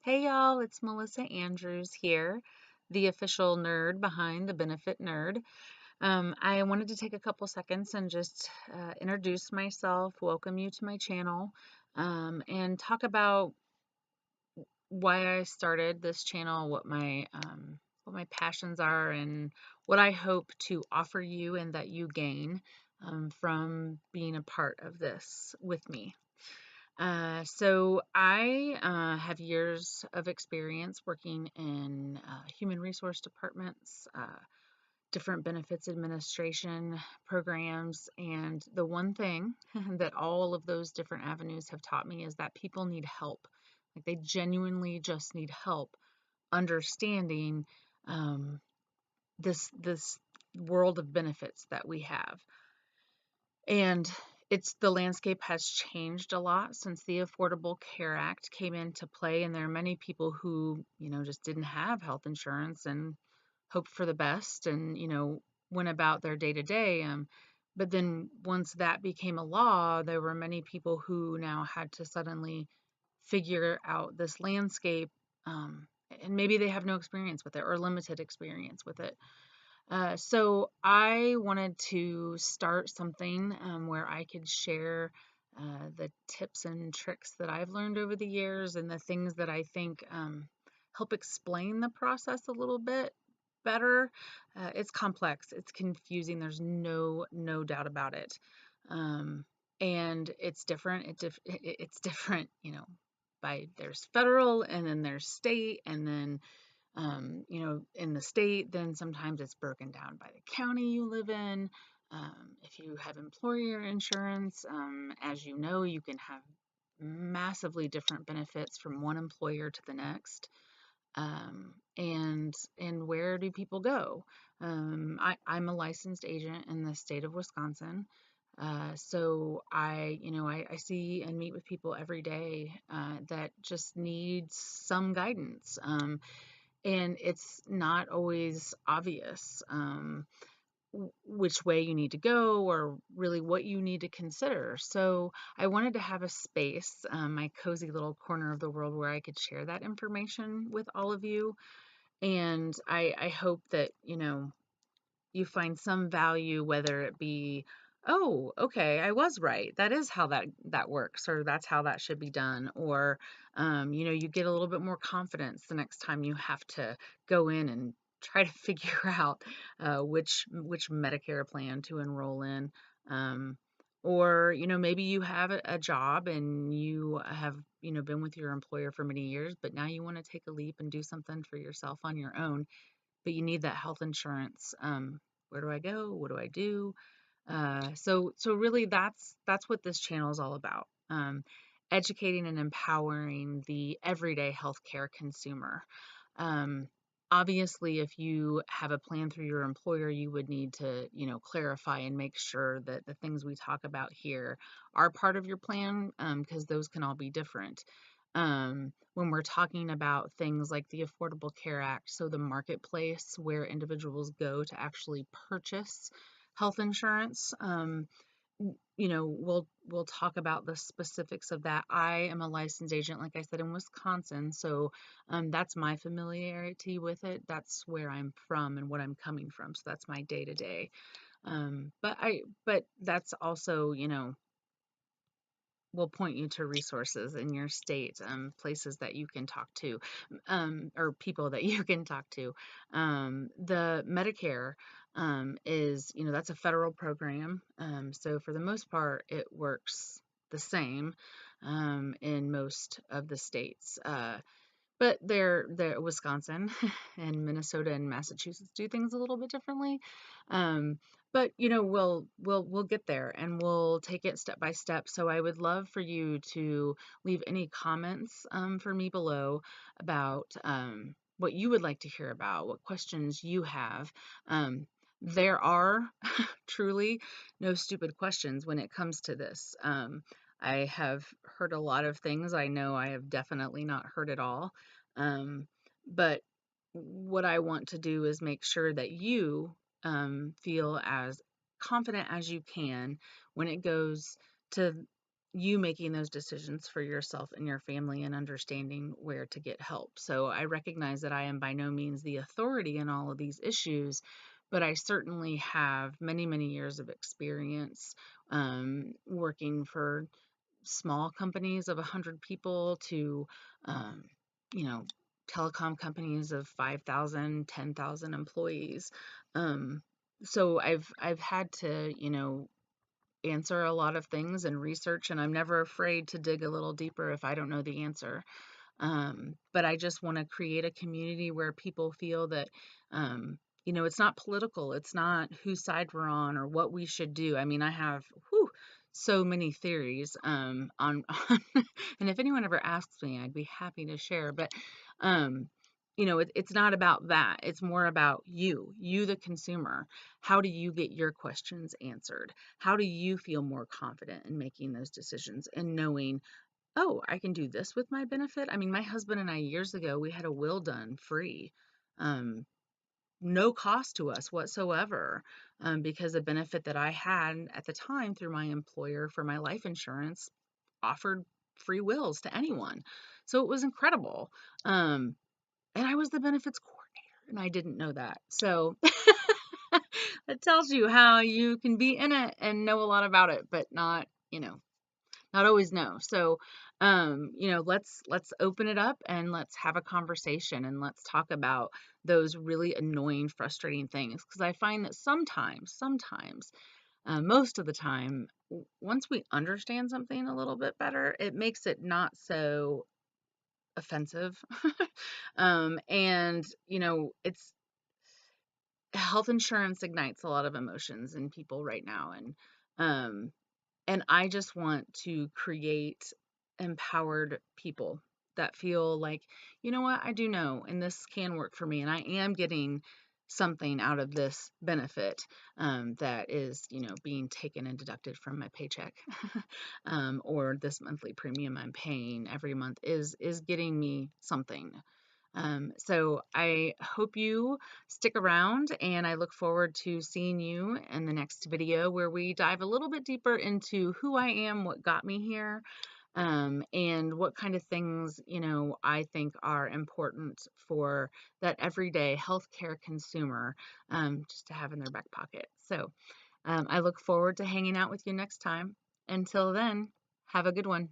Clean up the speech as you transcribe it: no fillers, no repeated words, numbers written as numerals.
Hey y'all, it's Melissa Andrews here, the official nerd behind the Benefit Nerd. I wanted to take a couple seconds and just introduce myself, welcome you to my channel, and talk about why I started this channel, what my passions are, and what I hope to offer you and that you gain from being a part of this with me. So I have years of experience working in human resource departments, different benefits administration programs, and the one thing that all of those different avenues have taught me is that people need help. Like they genuinely just need help understanding um, this world of benefits that we have. And it's the landscape has changed a lot since the Affordable Care Act came into play, and there are many people who, just didn't have health insurance and hoped for the best and, went about their day to day. But then once that became a law, there were many people who now had to suddenly figure out this landscape, and maybe they have no experience with it or limited experience with it. So I wanted to start something where I could share the tips and tricks that I've learned over the years and the things that I think help explain the process a little bit better. It's complex, it's confusing. There's no doubt about it, and it's different. It's different, by there's federal and then there's state and then in the state, then sometimes it's broken down by the county you live in. If you have employer insurance, as you know, you can have massively different benefits from one employer to the next. And where do people go? I'm a licensed agent in the state of Wisconsin. So I see and meet with people every day that just need some guidance. And it's not always obvious which way you need to go or really what you need to consider. So I wanted to have a space, my cozy little corner of the world, where I could share that information with all of you. And I hope that, you find some value, whether it be, oh, okay, I was right. That is how that works, or that's how that should be done. Or, you get a little bit more confidence the next time you have to go in and try to figure out which Medicare plan to enroll in. Um, or, maybe you have a job and you have, been with your employer for many years, but now you want to take a leap and do something for yourself on your own, but you need that health insurance. Where do I go? What do I do? So really, that's what this channel is all about. Educating and empowering the everyday healthcare consumer. Um, Obviously, if you have a plan through your employer, you would need to, clarify and make sure that the things we talk about here are part of your plan, because those can all be different. When we're talking about things like the Affordable Care Act, so the marketplace where individuals go to actually purchase health insurance, we'll talk about the specifics of that. I am a licensed agent, like I said, in Wisconsin, so that's my familiarity with it. That's where I'm from and what I'm coming from. So that's my day to day. But that's also, will point you to resources in your state, places that you can talk to, or people that you can talk to. The Medicare is, that's a federal program. So for the most part, it works the same in most of the states. But they're Wisconsin and Minnesota and Massachusetts do things a little bit differently. Um, but we'll get there and we'll take it step by step. So I would love for you to leave any comments for me below about what you would like to hear about, what questions you have. Um, there are truly no stupid questions when it comes to this. I have heard a lot of things. I know I have definitely not heard it all. But what I want to do is make sure that you feel as confident as you can when it goes to, you making those decisions for yourself and your family and understanding where to get help. So I recognize that I am by no means the authority in all of these issues, but I certainly have many, many years of experience working for small companies of 100 people to, um, you know, telecom companies of 5,000, 10,000 employees. Um, so I've had to, answer a lot of things and research, and I'm never afraid to dig a little deeper if I don't know the answer. But I just want to create a community where people feel that, it's not political. It's not whose side we're on or what we should do. I mean, I have so many theories on and if anyone ever asks me, I'd be happy to share. But, it's not about that. It's more about you, the consumer. How do you get your questions answered? How do you feel more confident in making those decisions and knowing, oh, I can do this with my benefit? I mean, my husband and I years ago, we had a will done free, um, no cost to us whatsoever, because the benefit that I had at the time through my employer for my life insurance offered free wills to anyone. So it was incredible. Um, and I was the benefits coordinator, and I didn't know that. So it tells you how you can be in it and know a lot about it, but not always know. So, let's open it up and let's have a conversation and let's talk about those really annoying, frustrating things. Because I find that sometimes, most of the time, once we understand something a little bit better, it makes it not so offensive. And it's health insurance ignites a lot of emotions in people right now, um, and I just want to create empowered people that feel like, you know what, I do know, and this can work for me, and I am getting something out of this benefit that is, being taken and deducted from my paycheck, or this monthly premium I'm paying every month is getting me something. So I hope you stick around, and I look forward to seeing you in the next video where we dive a little bit deeper into who I am, what got me here, and what kind of things, I think are important for that everyday healthcare consumer, just to have in their back pocket. So I look forward to hanging out with you next time. Until then, have a good one.